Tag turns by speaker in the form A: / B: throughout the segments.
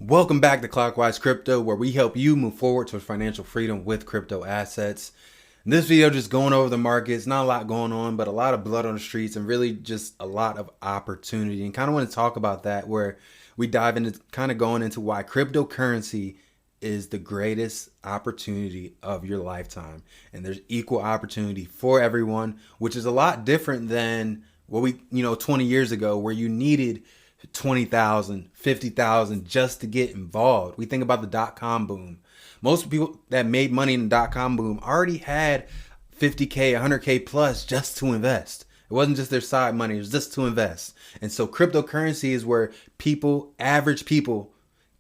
A: Welcome back to Clockwise Crypto, where we help you move forward towards financial freedom with crypto assets. In this video, just going over the markets, not a lot going on, but a lot of blood on the streets and really just a lot of opportunity. And kind of want to talk about that, where we dive into kind of going into why cryptocurrency is the greatest opportunity of your lifetime. And there's equal opportunity for everyone, which is a lot different than what 20 years ago, where you needed 20,000, 50,000 just to get involved. We think about the dot-com boom. Most people that made money in the dot-com boom already had 50K, 100K plus just to invest. It wasn't just their side money, it was just to invest. And so cryptocurrency is where average people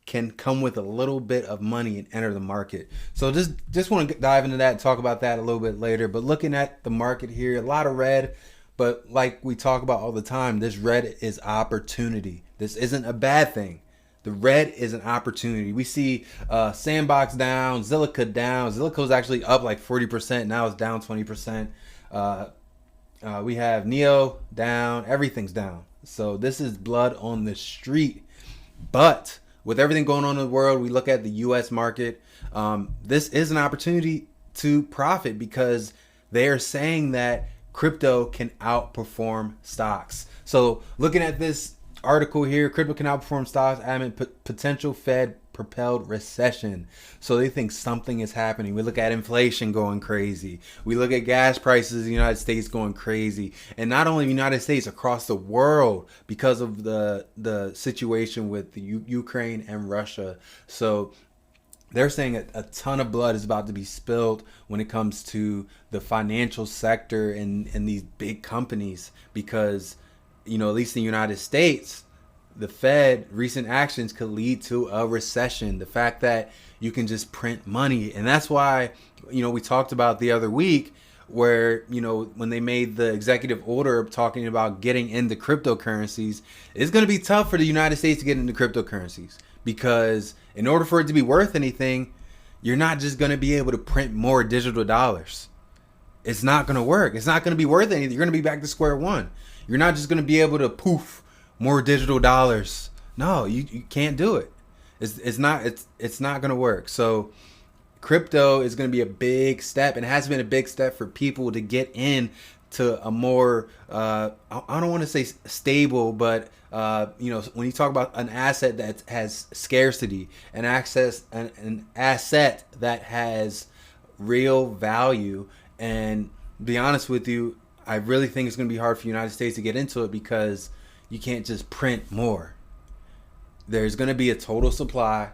A: can come with a little bit of money and enter the market. So just want to dive into that and talk about that a little bit later. But looking at the market here, a lot of red. But like we talk about all the time, this red is opportunity. This isn't a bad thing. The red is an opportunity. We see Sandbox down, Zilliqa down. Zilliqa is actually up like 40%. Now it's down 20%. We have Neo down. Everything's down. So this is blood on the street. But with everything going on in the world, we look at the U.S. market. This is an opportunity to profit because they are saying that crypto can outperform stocks. So looking at this article here, crypto can outperform stocks amid potential Fed propelled recession. So they think something is happening. We look at inflation going crazy. We look at gas prices in the United States going crazy. And not only the United States, across the world because of the situation with the Ukraine and Russia. So they're saying a ton of blood is about to be spilled when it comes to the financial sector and these big companies because, at least in the United States, the Fed recent actions could lead to a recession. The fact that you can just print money. And that's why, we talked about the other week where, when they made the executive order talking about getting into cryptocurrencies, it's going to be tough for the United States to get into cryptocurrencies. Because in order for it to be worth anything, you're not just going to be able to print more digital dollars. It's not going to work. It's not going to be worth anything. You're going to be back to square one. You're not just going to be able to poof more digital dollars. No, you can't do it. It's not going to work. So crypto is going to be a big step, and it has been a big step for people to get in to a more I don't want to say stable, but when you talk about an asset that has scarcity, an asset that has real value. And be honest with you, I really think it's going to be hard for the United States to get into it because you can't just print more. There's going to be a total supply,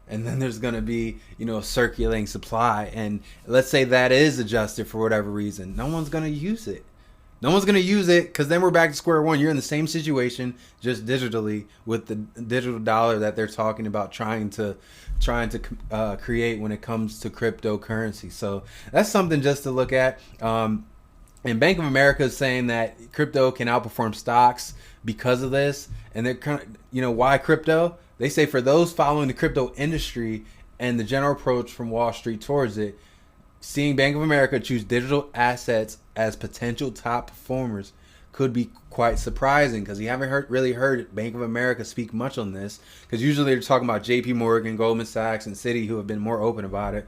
A: and then there's going to be, a circulating supply. And let's say that is adjusted for whatever reason. No one's going to use it. No one's going to use it because then we're back to square one. You're in the same situation, just digitally, with the digital dollar that they're talking about trying to create when it comes to cryptocurrency. So that's something just to look at. And Bank of America is saying that crypto can outperform stocks because of this. And they're kind of, why crypto? They say for those following the crypto industry and the general approach from Wall Street towards it, seeing Bank of America choose digital assets as potential top performers could be quite surprising because you haven't really heard Bank of America speak much on this because usually they're talking about JP Morgan, Goldman Sachs, and Citi, who have been more open about it.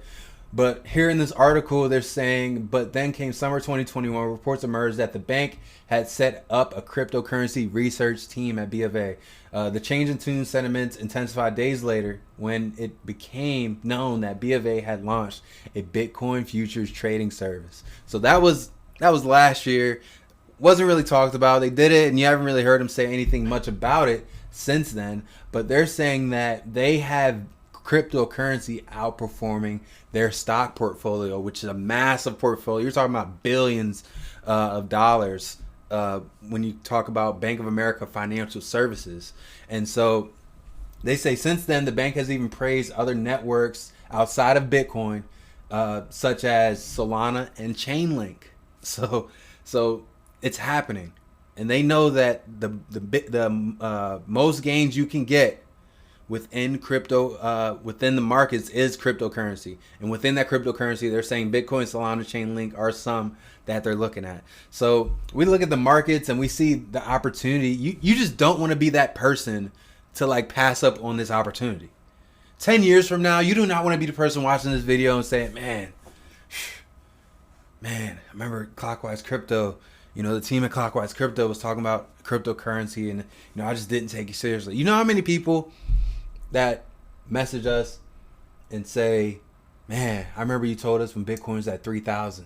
A: But here in this article, they're saying, but then came summer 2021, reports emerged that the bank had set up a cryptocurrency research team at B of A. The change in tune sentiments intensified days later when it became known that B of A had launched a Bitcoin futures trading service. So that was last year. Wasn't really talked about. They did it, and you haven't really heard them say anything much about it since then. But they're saying that they have cryptocurrency outperforming their stock portfolio, which is a massive portfolio. You're talking about billions of dollars when you talk about Bank of America Financial Services. And so they say since then, the bank has even praised other networks outside of Bitcoin, such as Solana and Chainlink. So it's happening. And they know that the most gains you can get within crypto, within the markets is cryptocurrency. And within that cryptocurrency, they're saying Bitcoin, Solana, Chainlink are some that they're looking at. So we look at the markets and we see the opportunity. You just don't want to be that person to like pass up on this opportunity. 10 years from now, you do not want to be the person watching this video and saying, man, I remember Clockwise Crypto, the team at Clockwise Crypto was talking about cryptocurrency, and, I just didn't take it seriously. You know how many people that message us and say, man, I remember you told us when Bitcoin's at 3,000.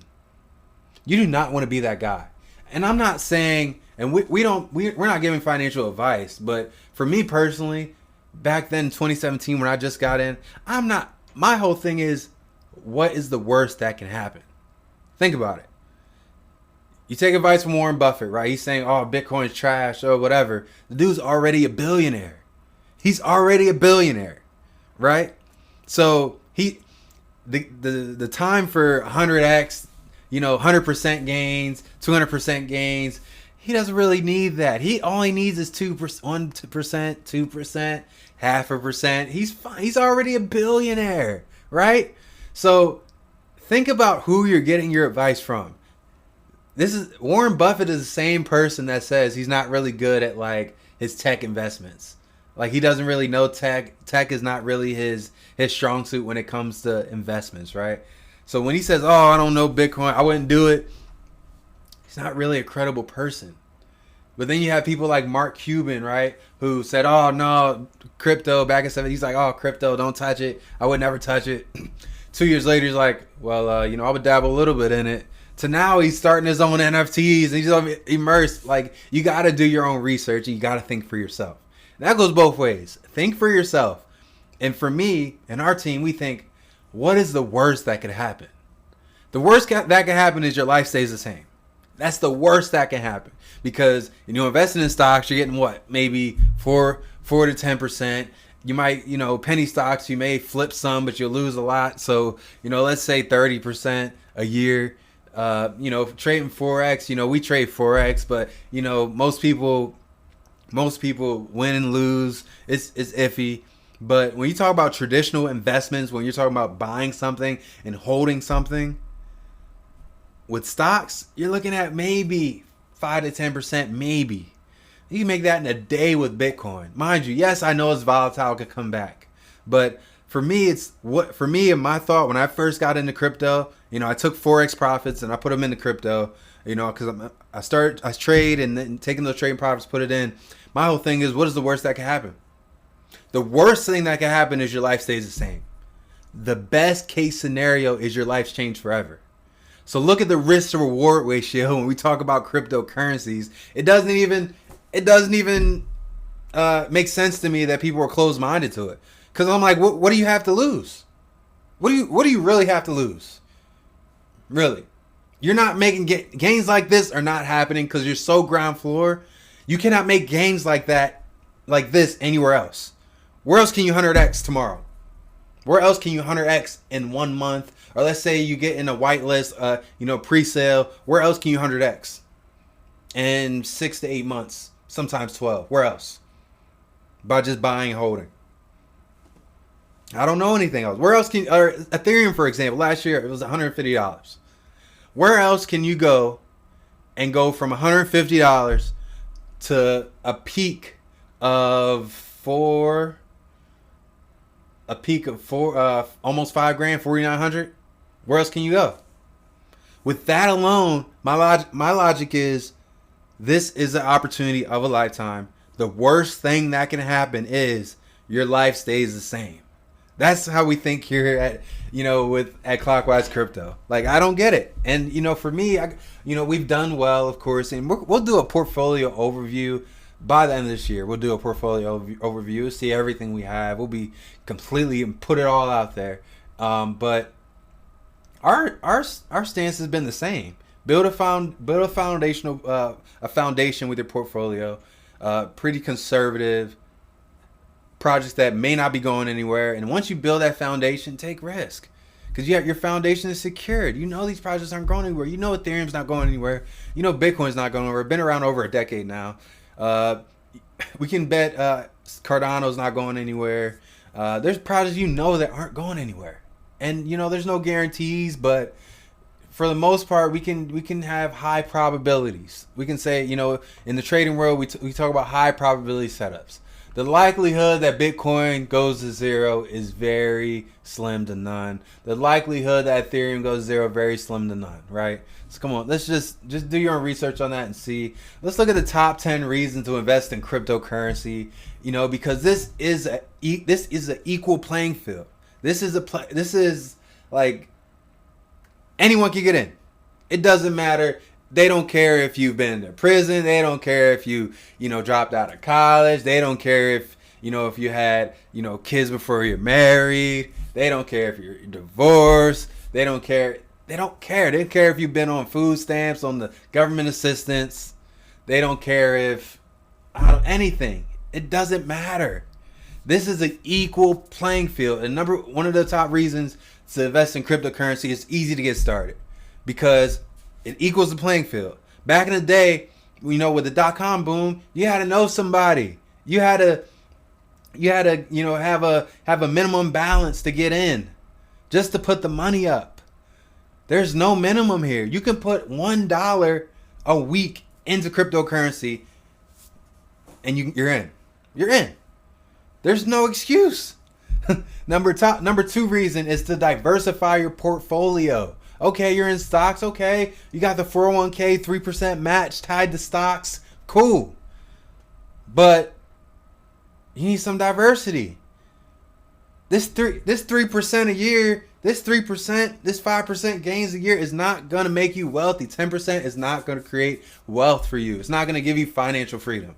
A: You do not want to be that guy. And I'm not saying, and we're not giving financial advice, but for me personally, back then in 2017 when I just got in, my whole thing is, what is the worst that can happen? Think about it. You take advice from Warren Buffett, right? He's saying, oh, Bitcoin's trash or whatever. The dude's already a billionaire. He's already a billionaire, right? So the time for 100x, 100% gains, 200% gains, he doesn't really need that. All he needs is 2%, 1%, 2%, 0.5%. He's fine. He's already a billionaire, right? So think about who you're getting your advice from. Warren Buffett is the same person that says he's not really good at like his tech investments. Like he doesn't really know tech. Tech is not really his strong suit when it comes to investments, right? So when he says, oh, I don't know Bitcoin, I wouldn't do it, he's not really a credible person. But then you have people like Mark Cuban, right, who said, oh, no, crypto back in 70s. He's like, oh, crypto, don't touch it. I would never touch it. 2 years later, he's like, well, I would dabble a little bit in it. To now he's starting his own NFTs and he's immersed. Like, you got to do your own research and you got to think for yourself. And that goes both ways. Think for yourself. And for me and our team, we think, what is the worst that could happen? The worst that could happen is your life stays the same. That's the worst that can happen. Because investing in stocks, you're getting what? Maybe 4 to 10%. You might, penny stocks, you may flip some, but you'll lose a lot. So, let's say 30% a year. Trading Forex, we trade Forex, but, most people win and lose. It's iffy. But when you talk about traditional investments, when you're talking about buying something and holding something, with stocks, you're looking at maybe 5 to 10%, maybe. You can make that in a day with Bitcoin. Mind you, yes, I know it's volatile, it could come back. But for me, and my thought when I first got into crypto, I took Forex profits and I put them into crypto, because I trade and then taking those trading profits, put it in. My whole thing is, what is the worst that can happen? The worst thing that can happen is your life stays the same. The best case scenario is your life's changed forever. So look at the risk to reward ratio when we talk about cryptocurrencies. It doesn't even make sense to me that people are closed-minded to it. Because I'm like, what do you have to lose? What do you really have to lose? Really? You're not making gains like this are not happening because you're so ground floor. You cannot make gains like that, like this anywhere else. Where else can you 100x tomorrow? Where else can you 100x in 1 month? Or let's say you get in a whitelist, pre-sale. Where else can you 100x? In 6 to 8 months, sometimes 12. Where else? By just buying and holding. I don't know anything else. Where else can Ethereum, for example, last year it was $150. Where else can you go and go from $150 to a peak of four, almost $5,000, 4,900? Where else can you go? With that alone, my logic is, this is the opportunity of a lifetime. The worst thing that can happen is your life stays the same. That's how we think here at Clockwise Crypto. Like, I don't get it. And, for me, we've done well, of course, and we'll do a portfolio overview by the end of this year. We'll do a portfolio overview, see everything we have. We'll be completely and put it all out there. But our stance has been the same. Build a foundation with your portfolio. Pretty conservative. Projects that may not be going anywhere, and once you build that foundation, take risk, because your foundation is secured. These projects aren't going anywhere. Ethereum's not going anywhere. Bitcoin's not going anywhere. Been around over a decade now. We can bet Cardano's not going anywhere. There's projects that aren't going anywhere, and there's no guarantees, but for the most part, we can have high probabilities. We can say, in the trading world, we talk about high probability setups. The likelihood that Bitcoin goes to zero is very slim to none. The likelihood that Ethereum goes to zero, very slim to none, right? So come on, let's just do your own research on that and see. Let's look at the top 10 reasons to invest in cryptocurrency. You know, because this is an equal playing field. This is like anyone can get in. It doesn't matter. They don't care if you've been to prison. They don't care if you dropped out of college. They don't care if you had, kids before you're married. They don't care if you're divorced. They don't care. They don't care. They don't care if you've been on food stamps, on the government assistance. They don't care if anything. It doesn't matter. This is an equal playing field. And one of the top reasons to invest in cryptocurrency is easy to get started because it equals the playing field. Back in the day, with the .com boom, you had to know somebody. You had to have a minimum balance to get in, just to put the money up. There's no minimum here. You can put $1 a week into cryptocurrency, and you're in. You're in. There's no excuse. Number 2 reason is to diversify your portfolio. Okay, you're in stocks. Okay, you got the 401k 3% match tied to stocks. Cool. But you need some diversity. This 3% a year, this 5% gains a year is not going to make you wealthy. 10% is not going to create wealth for you. It's not going to give you financial freedom.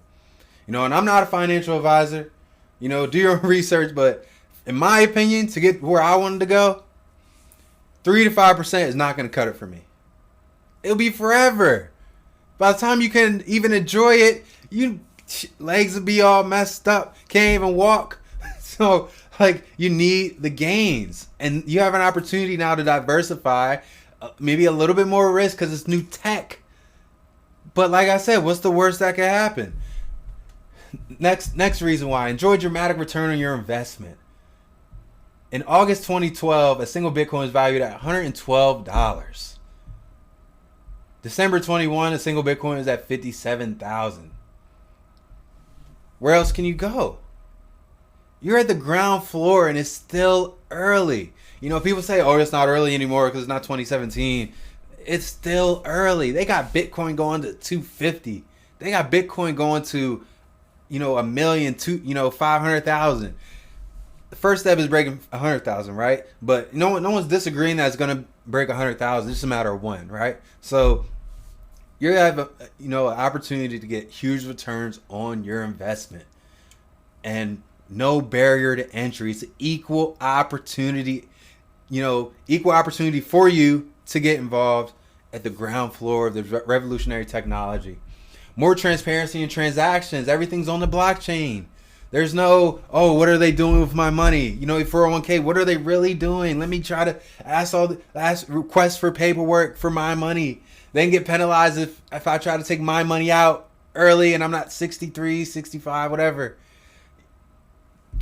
A: And I'm not a financial advisor. Do your own research, but in my opinion, to get where I wanted to go, 3 to 5% is not going to cut it for me. It'll be forever. By the time you can even enjoy it, your legs will be all messed up. Can't even walk. So, you need the gains. And you have an opportunity now to diversify, maybe a little bit more risk because it's new tech. But like I said, what's the worst that could happen? Next reason why. Enjoy dramatic return on your investment. In August 2012, a single Bitcoin was valued at $112. December 21, a single Bitcoin is at $57,000. Where else can you go? You're at the ground floor and it's still early. People say, oh, it's not early anymore because it's not 2017. It's still early. They got Bitcoin going to 250. They got Bitcoin going to, $1 million, 500,000. The first step is breaking 100,000, right? But no one's disagreeing that it's going to break 100,000. It's just a matter of when, right? So you have an opportunity to get huge returns on your investment, and no barrier to entry. It's an equal opportunity, equal opportunity for you to get involved at the ground floor of the revolutionary technology. More transparency in transactions. Everything's on the blockchain. There's no, oh, what are they doing with my money? 401k, what are they really doing? Let me try to ask requests for paperwork for my money. They can get penalized if I try to take my money out early and I'm not 63, 65, whatever.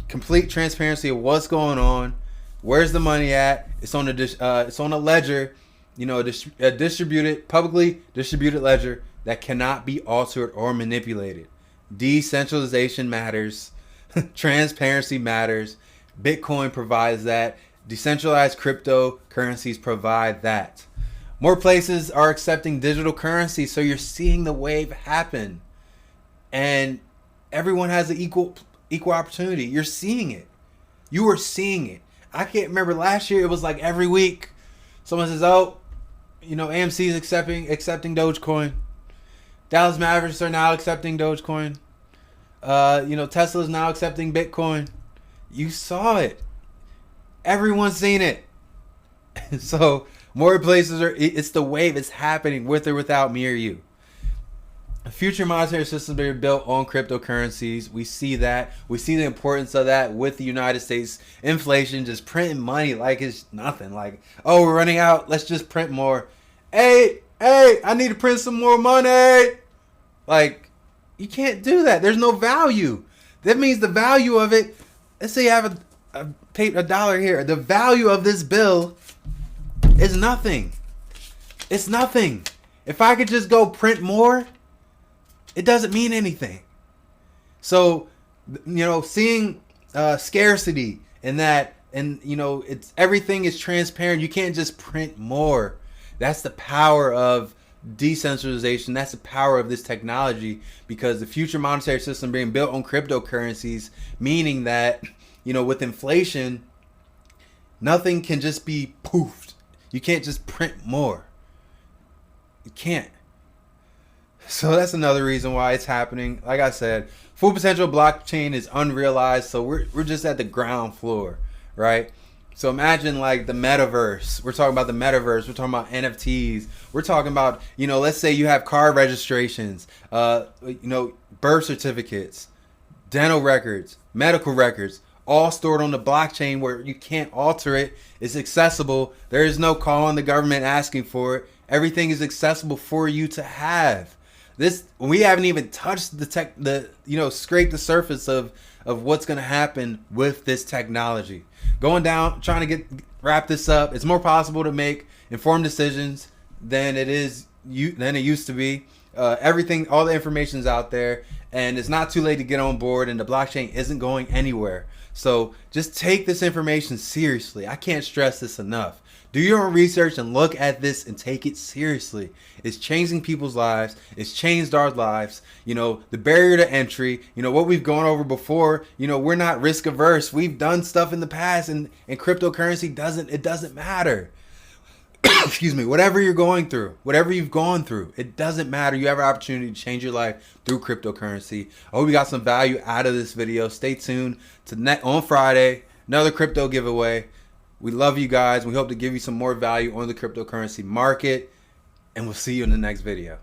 A: Complete transparency of what's going on. Where's the money at? It's on a ledger, a distributed, publicly distributed ledger that cannot be altered or manipulated. Decentralization matters. Transparency matters. Bitcoin provides that. Decentralized cryptocurrencies provide that. More places are accepting digital currency, so you're seeing the wave happen. And everyone has an equal opportunity. You're seeing it. You are seeing it. I can't remember last year, it was like every week someone says, oh, AMC is accepting Dogecoin. Dallas Mavericks are now accepting Dogecoin. Tesla's now accepting Bitcoin. You saw it. Everyone's seen it. So more places it's the wave. It's happening with or without me or you. Future monetary systems are built on cryptocurrencies. We see that. We see the importance of that with the United States. Inflation, just printing money like it's nothing. Like, oh, we're running out. Let's just print more. Hey, I need to print some more money. Like, you can't do that. There's no value. That means the value of it. Let's say you have a dollar here. The value of this bill is nothing. It's nothing. If I could just go print more, it doesn't mean anything. So Seeing scarcity and that, and it's everything is transparent. You can't just print more. That's the power of decentralization. That's the power of this technology, because the future monetary system being built on cryptocurrencies, meaning that with inflation, nothing can just be poofed. You can't just print more. You can't. So that's another reason why it's happening. Like I said, full potential blockchain is unrealized. So we're just at the ground floor, right? So imagine like the metaverse. We're talking about the metaverse. We're talking about NFTs. We're talking about, let's say you have car registrations, birth certificates, dental records, medical records, all stored on the blockchain where you can't alter it. It's accessible. There is no calling the government asking for it. Everything is accessible for you to have. We haven't even touched scrape the surface of what's going to happen with this technology. Going down, trying to wrap this up. It's more possible to make informed decisions than it used to be. Everything, all the information's out there, and it's not too late to get on board, and the blockchain isn't going anywhere. So just take this information seriously. I can't stress this enough. Do your own research and look at this and take it seriously. It's changing people's lives. It's changed our lives. The barrier to entry, what we've gone over before, we're not risk averse. We've done stuff in the past, and cryptocurrency doesn't matter. Excuse me, whatever you're going through, whatever you've gone through, it doesn't matter. You have an opportunity to change your life through cryptocurrency. I hope you got some value out of this video. Stay tuned to on Friday, another crypto giveaway. We love you guys. We hope to give you some more value on the cryptocurrency market, and we'll see you in the next video.